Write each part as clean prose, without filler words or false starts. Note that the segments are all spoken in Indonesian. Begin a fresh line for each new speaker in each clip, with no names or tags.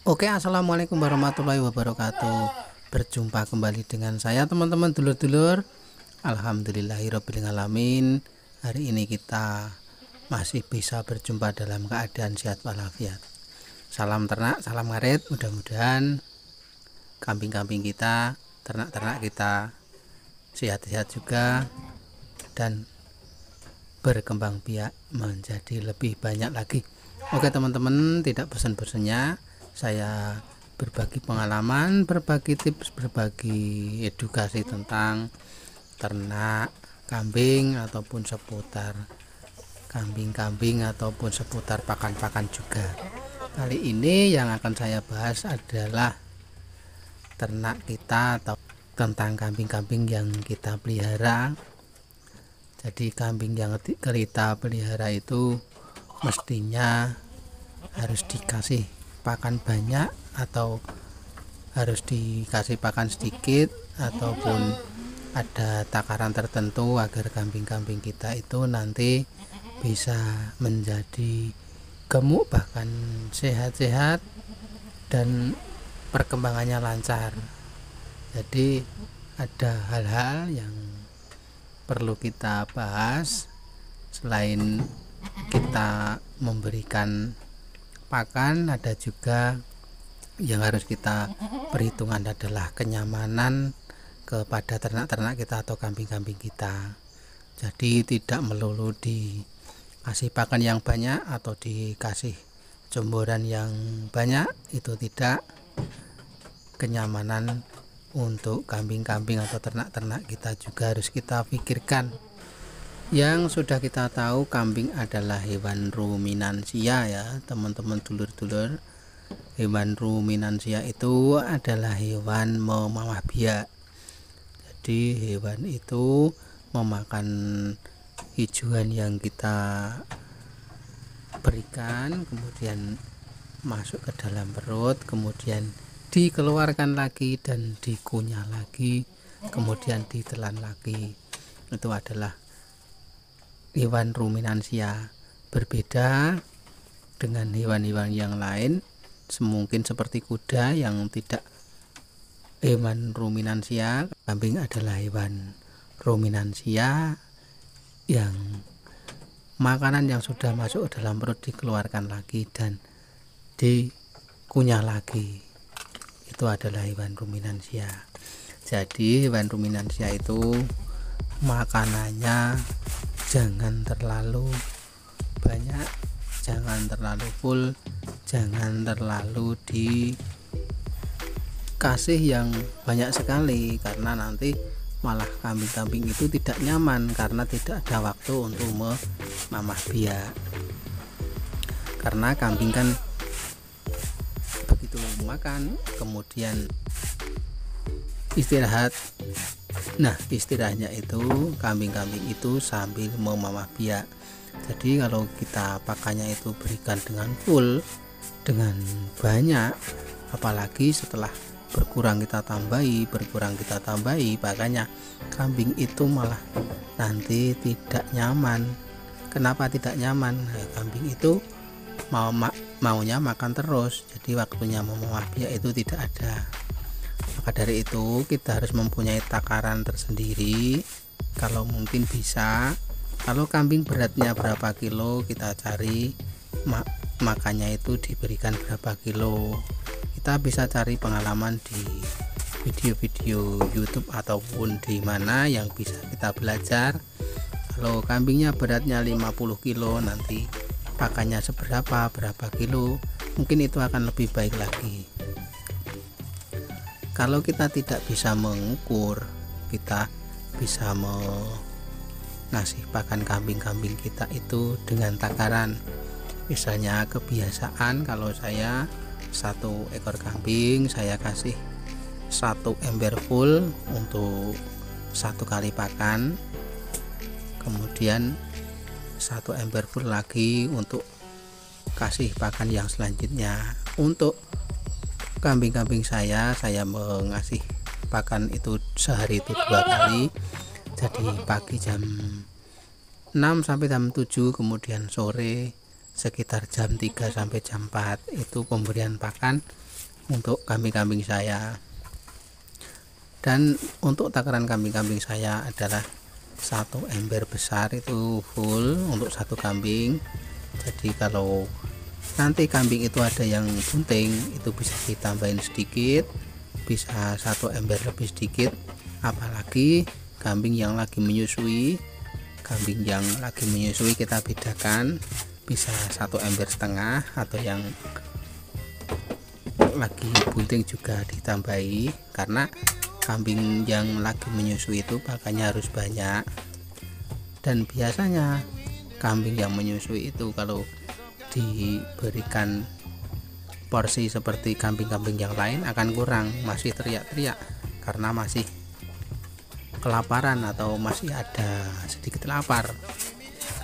Oke, assalamualaikum warahmatullahi wabarakatuh. Berjumpa kembali dengan saya teman-teman dulur-dulur. Alhamdulillahirabbil alamin. Hari ini kita masih bisa berjumpa dalam keadaan sehat walafiat. Salam ternak, salam ngarit. Mudah-mudahan kambing-kambing kita, ternak-ternak kita sehat-sehat juga dan berkembang biak menjadi lebih banyak lagi. Oke teman-teman, tidak bosan-bosannya saya berbagi pengalaman, berbagi tips, berbagi edukasi tentang ternak kambing ataupun seputar kambing-kambing ataupun seputar pakan-pakan juga. Kali ini yang akan saya bahas adalah ternak kita atau tentang kambing-kambing yang kita pelihara. Jadi kambing yang kita pelihara itu mestinya harus dikasih pakan banyak atau harus dikasih pakan sedikit, ataupun ada takaran tertentu agar kambing-kambing kita itu nanti bisa menjadi gemuk, bahkan sehat-sehat dan perkembangannya lancar. Jadi ada hal-hal yang perlu kita bahas. Selain kita memberikan pakan, ada juga yang harus kita perhitungkan adalah kenyamanan kepada ternak-ternak kita atau kambing-kambing kita. Jadi tidak melulu dikasih pakan yang banyak atau dikasih jemboran yang banyak, itu tidak. Kenyamanan untuk kambing-kambing atau ternak-ternak kita juga harus kita pikirkan. Yang sudah kita tahu, kambing adalah hewan ruminansia ya teman-teman dulur-dulur. Hewan ruminansia itu adalah hewan memamah biak. Jadi hewan itu memakan hijauan yang kita berikan, kemudian masuk ke dalam perut, kemudian dikeluarkan lagi dan dikunyah lagi, kemudian ditelan lagi. Itu adalah hewan ruminansia. Berbeda dengan hewan-hewan yang lain, mungkin seperti kuda yang tidak hewan ruminansia. Kambing adalah hewan ruminansia yang makanan yang sudah masuk ke dalam perut dikeluarkan lagi dan dikunyah lagi. Itu adalah hewan ruminansia. Jadi hewan ruminansia itu makanannya jangan terlalu banyak, jangan terlalu full, jangan terlalu dikasih yang banyak sekali, karena nanti malah kambing-kambing itu tidak nyaman karena tidak ada waktu untuk memamah biak. Karena kambing kan begitu makan kemudian istirahat. Nah, istirahatnya itu kambing-kambing itu sambil memamah biak. Jadi kalau kita pakannya itu berikan dengan full, dengan banyak, apalagi setelah berkurang kita tambahi, pakannya, kambing itu malah nanti tidak nyaman. Kenapa tidak nyaman? Nah, kambing itu maunya makan terus, jadi waktunya memamah biak itu tidak ada. Maka dari itu kita harus mempunyai takaran tersendiri. Kalau mungkin bisa, kalau kambing beratnya berapa kilo, kita cari makannya itu diberikan berapa kilo. Kita bisa cari pengalaman di video-video YouTube ataupun di mana yang bisa kita belajar. Kalau kambingnya beratnya 50 kilo, nanti pakannya berapa kilo, mungkin itu akan lebih baik lagi. Kalau kita tidak bisa mengukur, kita bisa mengasih pakan kambing-kambing kita itu dengan takaran. Misalnya kebiasaan, kalau saya satu ekor kambing saya kasih 1 ember full untuk 1 kali pakan, kemudian 1 ember full lagi untuk kasih pakan yang selanjutnya. Untuk kambing-kambing saya mengasih pakan itu sehari itu 2 kali. Jadi pagi jam 6 sampai jam 7, kemudian sore sekitar jam 3 sampai jam 4 itu pemberian pakan untuk kambing-kambing saya. Dan untuk takaran kambing-kambing saya adalah 1 ember besar itu full untuk 1 kambing. Jadi kalau nanti kambing itu ada yang bunting, itu bisa ditambahin sedikit, bisa 1 ember lebih sedikit. Apalagi kambing yang lagi menyusui, kita bedakan, bisa 1 ember setengah, atau yang lagi bunting juga ditambahi, karena kambing yang lagi menyusui itu pakannya harus banyak. Dan biasanya kambing yang menyusui itu kalau diberikan porsi seperti kambing-kambing yang lain akan kurang, masih teriak-teriak karena masih kelaparan atau masih ada sedikit lapar,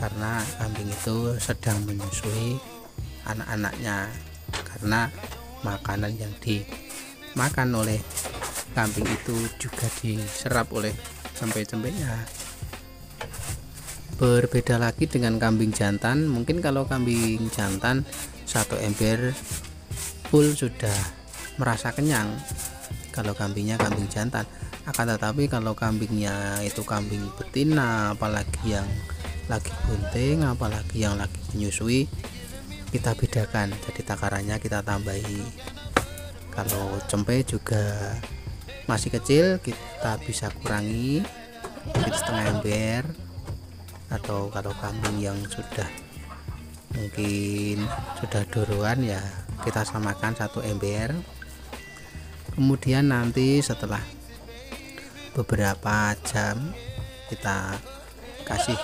karena kambing itu sedang menyusui anak-anaknya, karena makanan yang dimakan oleh kambing itu juga diserap oleh cempe-cempenya. Berbeda lagi dengan kambing jantan. Mungkin kalau kambing jantan 1 ember full sudah merasa kenyang kalau kambingnya kambing jantan. Akan tetapi kalau kambingnya itu kambing betina, apalagi yang lagi bunting, apalagi yang lagi menyusui, kita bedakan. Jadi takarannya kita tambahi. Kalau cempe juga masih kecil, kita bisa kurangi mungkin setengah ember, atau kalau kambing yang sudah mungkin sudah doroan ya kita samakan 1 ember. Kemudian nanti setelah beberapa jam kita kasih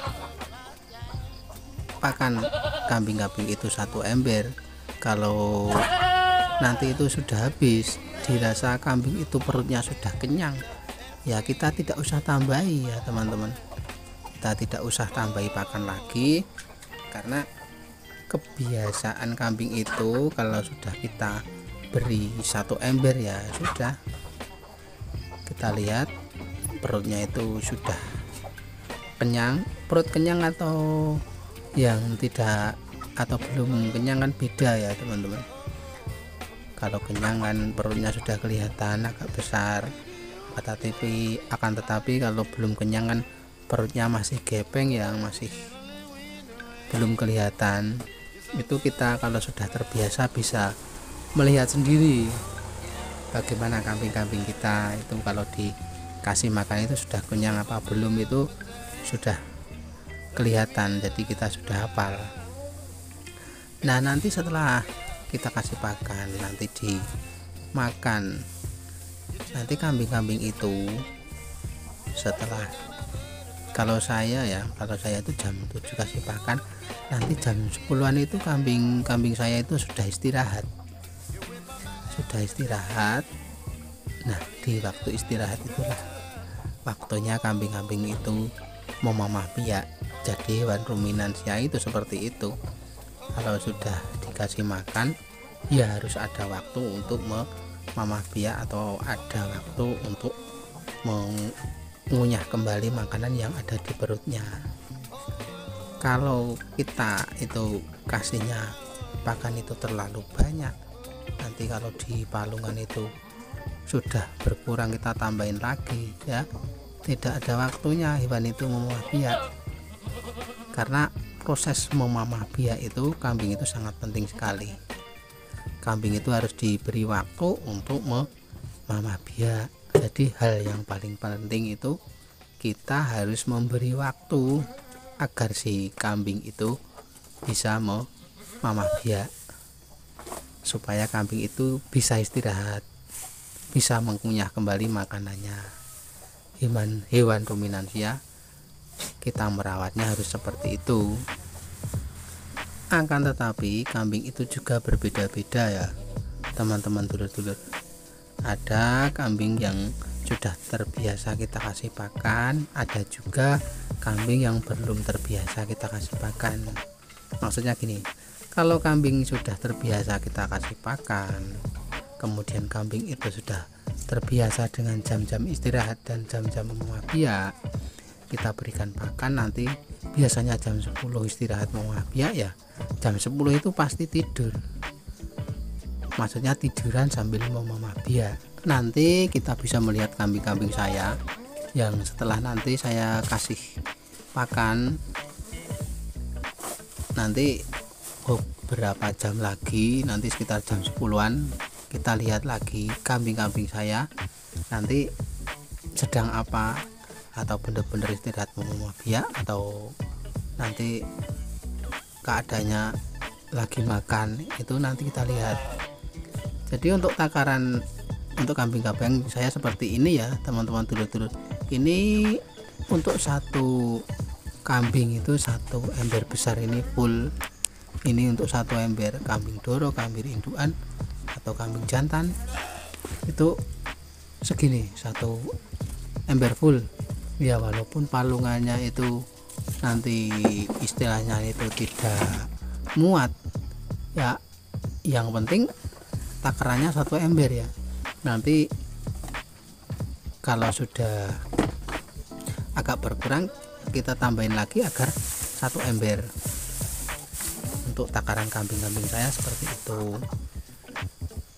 pakan kambing-kambing itu 1 ember. Kalau nanti itu sudah habis, dirasa kambing itu perutnya sudah kenyang, ya kita tidak usah tambahi ya teman-teman, kita tidak usah tambahi pakan lagi, karena kebiasaan kambing itu kalau sudah kita beri 1 ember ya sudah, kita lihat perutnya itu sudah kenyang. Perut kenyang atau yang tidak atau belum kenyang kan beda ya teman-teman. Kalau kenyang kan perutnya sudah kelihatan agak besar, akan tetapi kalau belum kenyang kan perutnya masih gepeng ya, masih belum kelihatan. Itu kita kalau sudah terbiasa bisa melihat sendiri bagaimana kambing-kambing kita itu kalau dikasih makan itu sudah kenyang apa belum, itu sudah kelihatan, jadi kita sudah hafal. Nah nanti setelah kita kasih pakan, nanti dimakan, nanti kambing-kambing itu setelah, kalau saya itu jam 7 kasih pakan, nanti jam 10-an itu kambing saya itu sudah istirahat. Nah di waktu istirahat itulah waktunya kambing-kambing itu memamah biak. Jadi hewan ruminansia itu seperti itu, kalau sudah dikasih makan ya harus ada waktu untuk memamah biak, atau ada waktu untuk mengunyah kembali makanan yang ada di perutnya. Kalau kita itu kasihnya pakan itu terlalu banyak, nanti kalau di palungan itu sudah berkurang kita tambahin lagi ya, tidak ada waktunya hewan itu memamah biak. Karena proses memamah biak itu kambing itu sangat penting sekali. Kambing itu harus diberi waktu untuk memamah biak. Jadi hal yang paling penting itu kita harus memberi waktu agar si kambing itu bisa memamah biak, supaya kambing itu bisa istirahat, bisa mengunyah kembali makanannya. Hewan ruminansia kita merawatnya harus seperti itu. Akan tetapi kambing itu juga berbeda-beda ya teman-teman dulur-dulur. Ada kambing yang sudah terbiasa kita kasih pakan, ada juga kambing yang belum terbiasa kita kasih pakan. Maksudnya gini, kalau kambing sudah terbiasa kita kasih pakan, kemudian kambing itu sudah terbiasa dengan jam-jam istirahat dan jam-jam memamah biak, kita berikan pakan, nanti biasanya jam 10 istirahat memamah biak ya, jam 10 itu pasti tidur. maksudnya tiduran sambil memamah biak. Nanti kita bisa melihat kambing-kambing saya yang setelah nanti saya kasih pakan, nanti beberapa jam lagi, nanti sekitar jam 10-an kita lihat lagi kambing-kambing saya nanti sedang apa, atau bener-bener istirahat memamah biak, atau nanti keadaannya lagi makan, itu nanti kita lihat. Jadi untuk takaran untuk kambing-kambing saya seperti ini ya teman-teman dulur-dulur. Ini untuk satu kambing itu satu ember besar ini full. Ini untuk satu ember kambing doro, kambing indukan atau kambing jantan itu segini, satu ember full ya. Walaupun palungannya itu nanti istilahnya itu tidak muat ya, yang penting takarannya satu ember ya. Nanti kalau sudah agak berkurang kita tambahin lagi agar satu ember. Untuk takaran kambing-kambing saya seperti itu.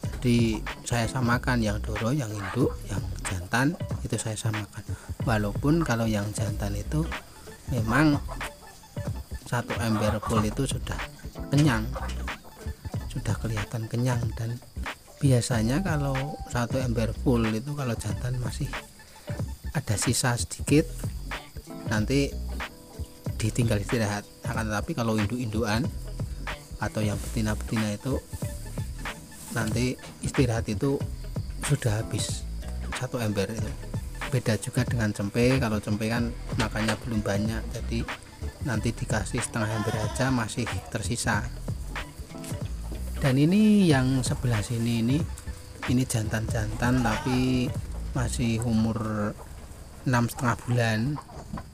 Jadi saya samakan yang doro, yang induk, yang jantan itu saya samakan. Walaupun kalau yang jantan itu memang satu ember full itu sudah kenyang, sudah kelihatan kenyang. Dan biasanya kalau satu ember full itu kalau jantan masih ada sisa sedikit, nanti ditinggal istirahat. Akan tetapi kalau induk-indukan atau yang betina-betina itu nanti istirahat itu sudah habis satu ember itu. Beda juga dengan cempe. Kalau cempe kan makannya belum banyak, jadi nanti dikasih setengah ember aja masih tersisa. Dan ini yang sebelah sini ini jantan-jantan tapi masih umur 6,5 bulan.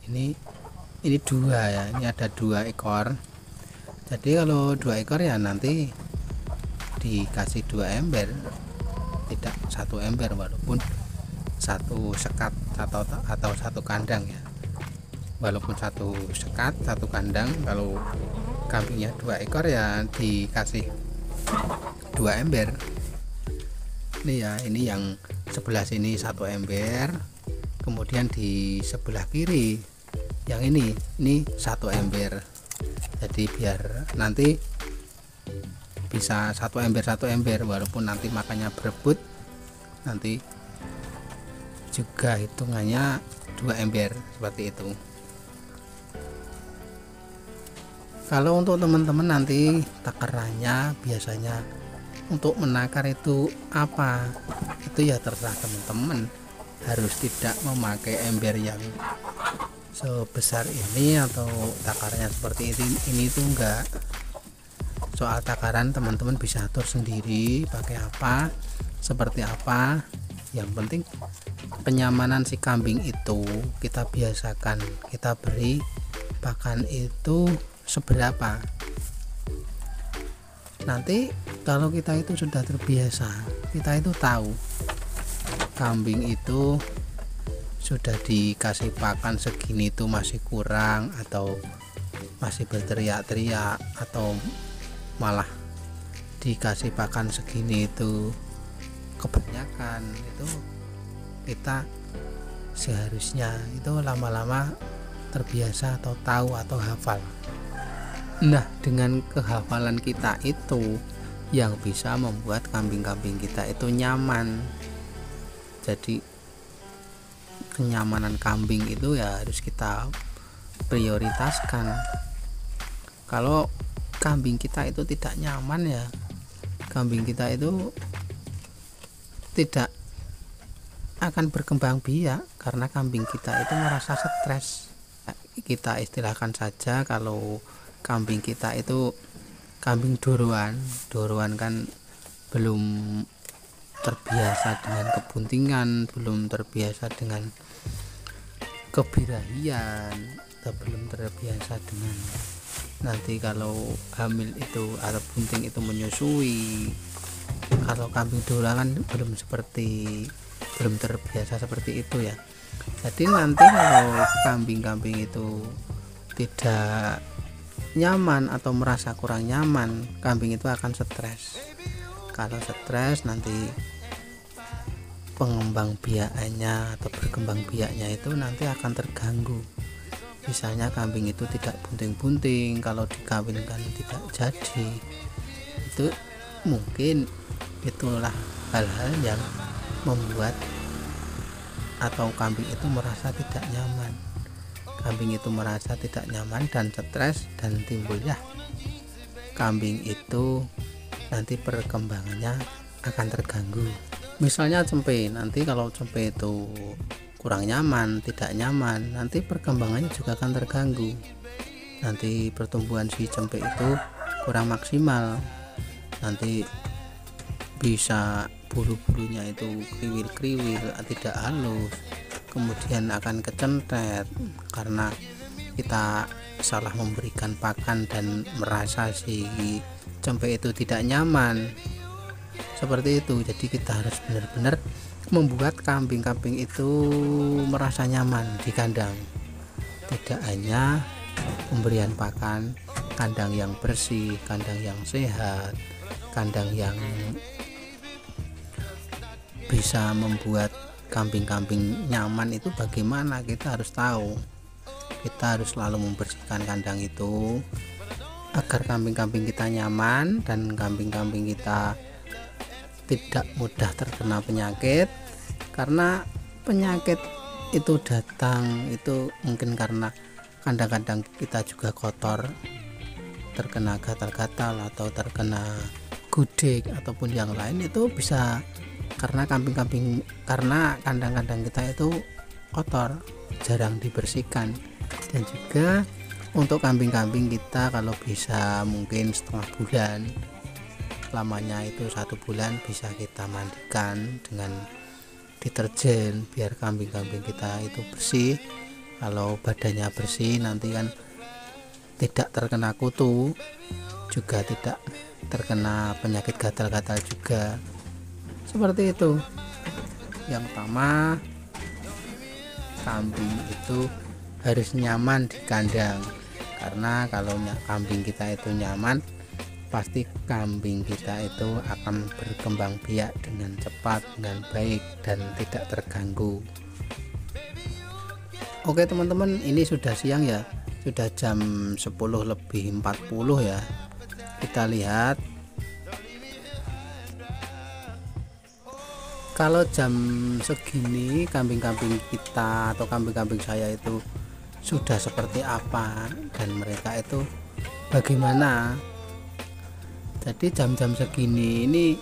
Ini dua ya, ini ada 2 ekor. Jadi kalau 2 ekor ya nanti dikasih 2 ember, tidak satu ember, walaupun satu sekat atau satu kandang ya. Walaupun satu sekat satu kandang, kalau kambingnya 2 ekor ya dikasih 2 ember. Ini ya, ini yang sebelah sini satu ember, kemudian di sebelah kiri yang ini satu ember. Jadi biar nanti bisa satu ember walaupun nanti makannya berebut, nanti juga hitungannya 2 ember seperti itu. Kalau untuk teman-teman nanti takarannya biasanya untuk menakar itu apa, itu ya terserah teman-teman. Harus tidak memakai ember yang sebesar ini atau takarannya seperti ini tuh enggak. Soal takaran teman-teman bisa atur sendiri pakai apa, seperti apa. Yang penting kenyamanan si kambing itu kita biasakan, kita beri pakan itu seberapa. Nanti kalau kita itu sudah terbiasa, kita itu tahu kambing itu sudah dikasih pakan segini itu masih kurang, atau masih berteriak-teriak, atau malah dikasih pakan segini itu kebanyakan, itu kita seharusnya itu lama-lama terbiasa atau tahu atau hafal. Nah, dengan kehafalan kita itu yang bisa membuat kambing-kambing kita itu nyaman. Jadi kenyamanan kambing itu ya harus kita prioritaskan. Kalau kambing kita itu tidak nyaman ya, kambing kita itu tidak akan berkembang biak, karena kambing kita itu merasa stres. Kita istilahkan saja kalau kambing kita itu kambing doroan kan belum terbiasa dengan kebuntingan, belum terbiasa dengan kebirahian, atau belum terbiasa dengan nanti kalau hamil itu atau bunting itu menyusui. Kalau kambing doroan kan belum terbiasa seperti itu ya. Jadi nanti kalau kambing-kambing itu tidak nyaman atau merasa kurang nyaman, kambing itu akan stres. Kalau stres nanti pengembang biaknya atau berkembang biaknya itu nanti akan terganggu. Misalnya kambing itu tidak bunting-bunting, kalau dikawinkan tidak jadi, itu mungkin itulah hal-hal yang membuat atau kambing itu merasa tidak nyaman. Kambing itu merasa tidak nyaman dan stres, dan timbulnya kambing itu nanti perkembangannya akan terganggu. Misalnya cempe, nanti kalau cempe itu kurang nyaman, tidak nyaman, nanti perkembangannya juga akan terganggu. Nanti pertumbuhan si cempe itu kurang maksimal, nanti bisa bulu-bulunya itu kriwil-kriwil, tidak halus, kemudian akan kecentet karena kita salah memberikan pakan dan merasa si cempe itu tidak nyaman. Seperti itu. Jadi kita harus benar-benar membuat kambing-kambing itu merasa nyaman di kandang. Tidak hanya pemberian pakan, kandang yang bersih, kandang yang sehat, kandang yang bisa membuat kambing-kambing nyaman itu bagaimana, kita harus tahu. Kita harus selalu membersihkan kandang itu agar kambing-kambing kita nyaman dan kambing-kambing kita tidak mudah terkena penyakit. Karena penyakit itu datang itu mungkin karena kandang-kandang kita juga kotor, terkena gatal-gatal atau terkena gudeg ataupun yang lain, itu bisa karena kandang-kandang kita itu kotor, jarang dibersihkan. Dan juga untuk kambing-kambing kita kalau bisa mungkin setengah bulan, lamanya itu 1 bulan, bisa kita mandikan dengan deterjen biar kambing-kambing kita itu bersih. Kalau badannya bersih nanti kan tidak terkena kutu, juga tidak terkena penyakit gatal-gatal juga. Seperti itu. Yang pertama, kambing itu harus nyaman di kandang, karena kalau kambing kita itu nyaman, pasti kambing kita itu akan berkembang biak dengan cepat, dengan baik, dan tidak terganggu. Oke teman-teman, ini sudah siang ya, sudah jam 10:40 ya. Kita lihat, kalau jam segini kambing-kambing kita atau kambing-kambing saya itu sudah seperti apa dan mereka itu bagaimana. Jadi jam-jam segini ini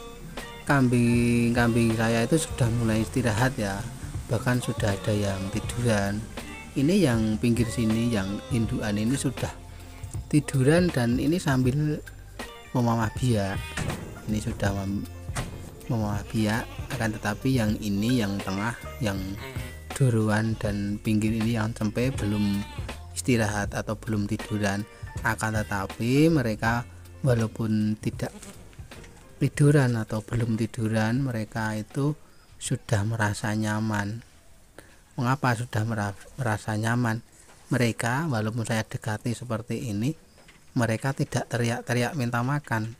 kambing-kambing saya itu sudah mulai istirahat ya, bahkan sudah ada yang tiduran. Ini yang pinggir sini, yang indukan ini sudah tiduran dan ini sambil memamah biak. Ini sudah memamah biak, akan tetapi yang ini, yang tengah, yang duruan dan pinggir ini yang cempe belum istirahat atau belum tiduran. Akan tetapi mereka walaupun tidak tiduran atau belum tiduran, mereka itu sudah merasa nyaman. Mengapa sudah merasa nyaman? Mereka walaupun saya dekati seperti ini, mereka tidak teriak-teriak minta makan.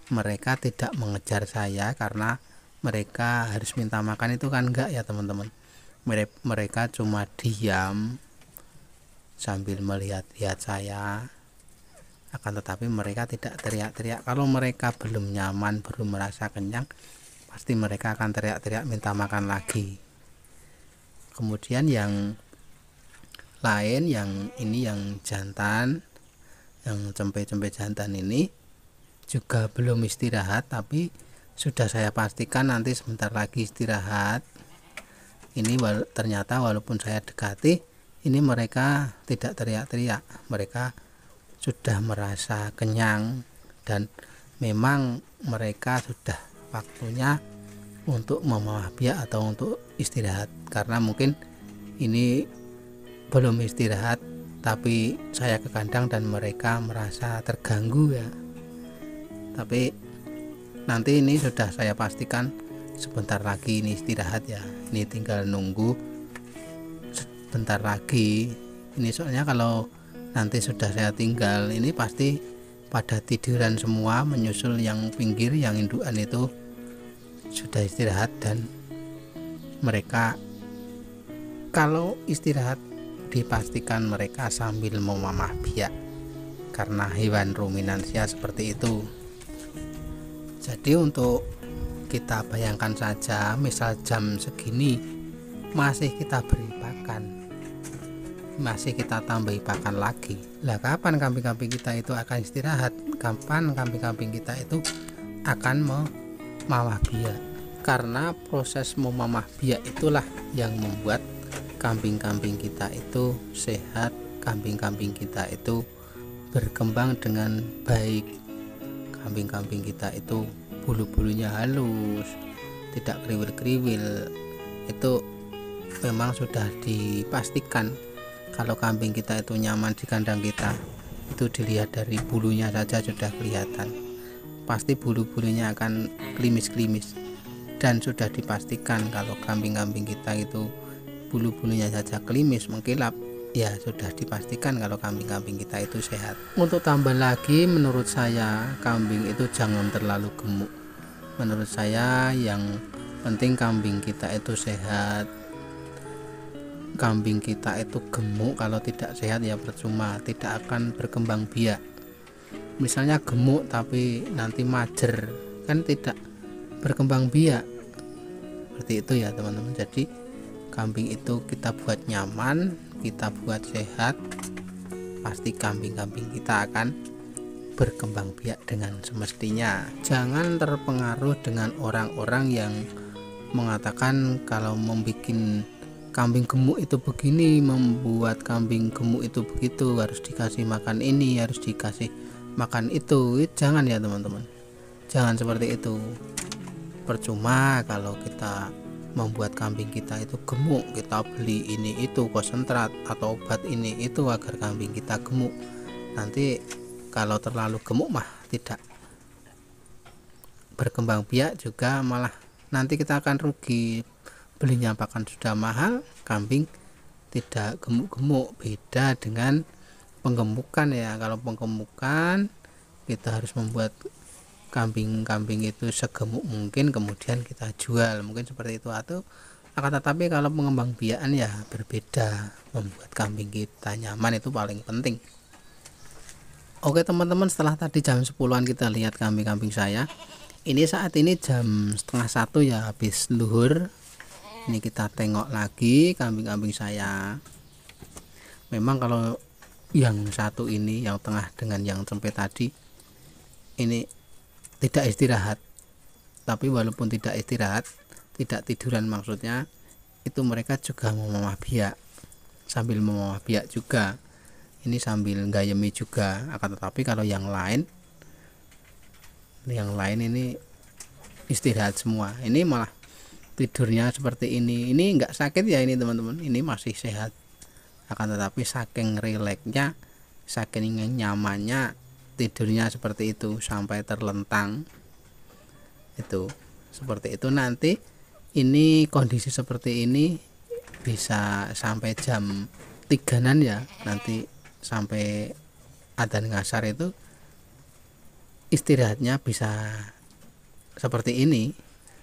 Mereka tidak mengejar saya karena mereka harus minta makan, itu kan enggak ya teman-teman. Mereka cuma diam sambil melihat-lihat saya. Akan tetapi mereka tidak teriak-teriak. Kalau mereka belum nyaman, belum merasa kenyang, pasti mereka akan teriak-teriak minta makan lagi. Kemudian yang lain, yang ini yang jantan, yang cempe-cempe jantan ini juga belum istirahat, tapi sudah saya pastikan nanti sebentar lagi istirahat. Ini ternyata walaupun saya dekati, ini mereka tidak teriak-teriak, mereka sudah merasa kenyang dan memang mereka sudah waktunya untuk memamah biak atau untuk istirahat. Karena mungkin ini belum istirahat, tapi saya ke kandang dan mereka merasa terganggu ya. Tapi nanti ini sudah saya pastikan sebentar lagi ini istirahat ya. Ini tinggal nunggu sebentar lagi. Ini soalnya kalau nanti sudah saya tinggal, ini pasti pada tiduran semua, menyusul yang pinggir, yang indukan itu sudah istirahat. Dan mereka kalau istirahat dipastikan mereka sambil memamah biak, karena hewan ruminansia seperti itu. Jadi untuk kita bayangkan saja, misal jam segini masih kita beri pakan, masih kita tambahi pakan lagi. Lah kapan kambing-kambing kita itu akan istirahat? Kapan kambing-kambing kita itu akan memamah biak? Karena proses memamah biak itulah yang membuat kambing-kambing kita itu sehat, kambing-kambing kita itu berkembang dengan baik, kambing-kambing kita itu bulu-bulunya halus, tidak kriwil-kriwil. Itu memang sudah dipastikan. Kalau kambing kita itu nyaman di kandang kita, itu dilihat dari bulunya saja sudah kelihatan, pasti bulu-bulunya akan klimis-klimis. Dan sudah dipastikan kalau kambing-kambing kita itu bulu-bulunya saja klimis mengkilap, ya sudah dipastikan kalau kambing-kambing kita itu sehat. Untuk tambah lagi, menurut saya kambing itu jangan terlalu gemuk. Menurut saya yang penting kambing kita itu sehat. Kambing kita itu gemuk kalau tidak sehat ya percuma, tidak akan berkembang biak. Misalnya gemuk tapi nanti majer, kan tidak berkembang biak. Seperti itu ya teman-teman. Jadi kambing itu kita buat nyaman, kita buat sehat, pasti kambing-kambing kita akan berkembang biak dengan semestinya. Jangan terpengaruh dengan orang-orang yang mengatakan kalau membuat kambing gemuk itu begini, membuat kambing gemuk itu begitu, harus dikasih makan ini, harus dikasih makan itu. Jangan ya teman-teman, jangan seperti itu. Percuma kalau kita membuat kambing kita itu gemuk, kita beli ini itu konsentrat atau obat ini itu agar kambing kita gemuk. Nanti kalau terlalu gemuk mah tidak berkembang biak juga, malah nanti kita akan rugi. Belinya pakan sudah mahal, kambing tidak gemuk-gemuk. Beda dengan penggemukan ya. Kalau penggemukan kita harus membuat kambing-kambing itu segemuk mungkin, kemudian kita jual, mungkin seperti itu. Atau akan tetapi kalau pengembang biakan ya berbeda, membuat kambing kita nyaman itu paling penting. Oke teman-teman, setelah tadi jam 10-an kita lihat kambing-kambing saya, ini saat ini jam setengah 1 ya, habis luhur. Ini kita tengok lagi kambing-kambing saya. Memang kalau yang satu ini, yang tengah dengan yang sampai tadi, ini tidak istirahat. Tapi walaupun tidak istirahat, tidak tiduran maksudnya, itu mereka juga memamah biak, sambil memamah biak juga. Ini sambil gayemi juga. Akan tetapi kalau yang lain ini istirahat semua. Ini malah tidurnya seperti ini. Ini enggak sakit ya ini teman-teman, ini masih sehat. Akan tetapi saking rileksnya, saking nyamannya, tidurnya seperti itu sampai terlentang. Itu seperti itu. Nanti ini kondisi seperti ini bisa sampai jam 3-an ya, nanti sampai adzan ngasar itu istirahatnya bisa seperti ini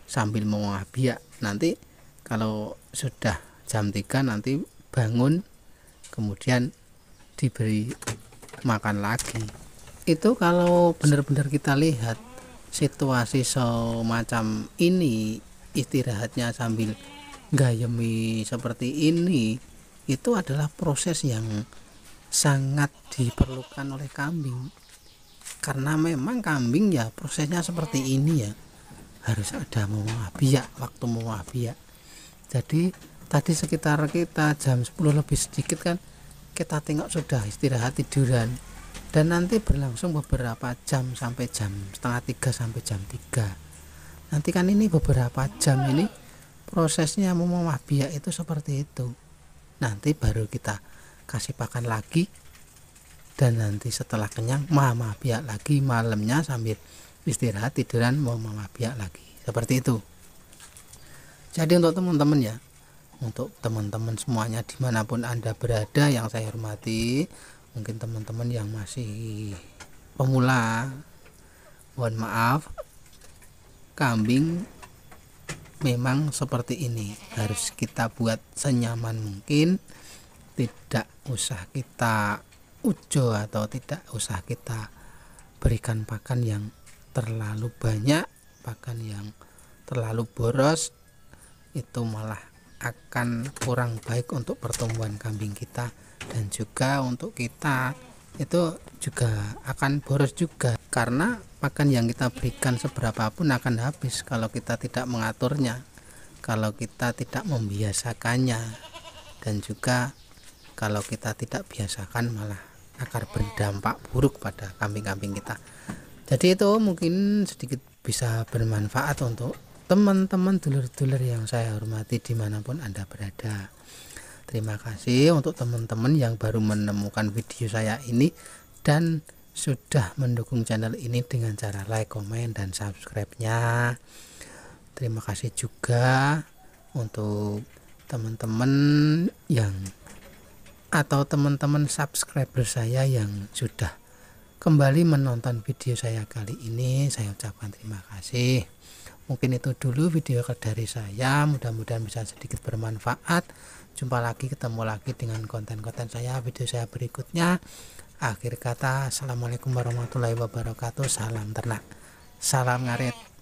sambil memamah biak. Nanti kalau sudah jam 3 nanti bangun, kemudian diberi makan lagi. Itu kalau benar-benar kita lihat situasi semacam ini, istirahatnya sambil gayemi seperti ini, itu adalah proses yang sangat diperlukan oleh kambing. Karena memang kambing ya prosesnya seperti ini ya, harus ada memamah biak, waktu memamah biak. Jadi tadi sekitar kita jam 10 lebih sedikit kan kita tengok sudah istirahat tiduran, dan nanti berlangsung beberapa jam sampai jam setengah 3 sampai jam 3. Nanti kan ini beberapa jam ini prosesnya memamah biak itu seperti itu. Nanti baru kita kasih pakan lagi, dan nanti setelah kenyang mamah biak lagi, malamnya sambil istirahat tiduran mamah biak lagi, seperti itu. Jadi untuk teman-teman ya, untuk teman-teman semuanya dimanapun Anda berada yang saya hormati, mungkin teman-teman yang masih pemula, mohon maaf, kambing memang seperti ini, harus kita buat senyaman mungkin, tidak usah kita ujo atau tidak usah kita berikan pakan yang terlalu banyak, pakan yang terlalu boros, itu malah akan kurang baik untuk pertumbuhan kambing kita, dan juga untuk kita itu juga akan boros juga, karena pakan yang kita berikan seberapapun akan habis kalau kita tidak mengaturnya, kalau kita tidak membiasakannya, dan juga kalau kita tidak biasakan malah akan berdampak buruk pada kambing-kambing kita. Jadi itu mungkin sedikit bisa bermanfaat untuk teman-teman dulur-dulur yang saya hormati dimanapun Anda berada. Terima kasih untuk teman-teman yang baru menemukan video saya ini dan sudah mendukung channel ini dengan cara like, komen, dan subscribe-nya. Terima kasih juga untuk teman-teman yang atau teman-teman subscriber saya yang sudah kembali menonton video saya kali ini. Saya ucapkan terima kasih. Mungkin itu dulu video dari saya, mudah-mudahan bisa sedikit bermanfaat. Jumpa lagi, ketemu lagi dengan konten-konten saya, video saya berikutnya. Akhir kata, assalamualaikum warahmatullahi wabarakatuh. Salam ternak, salam ngarit.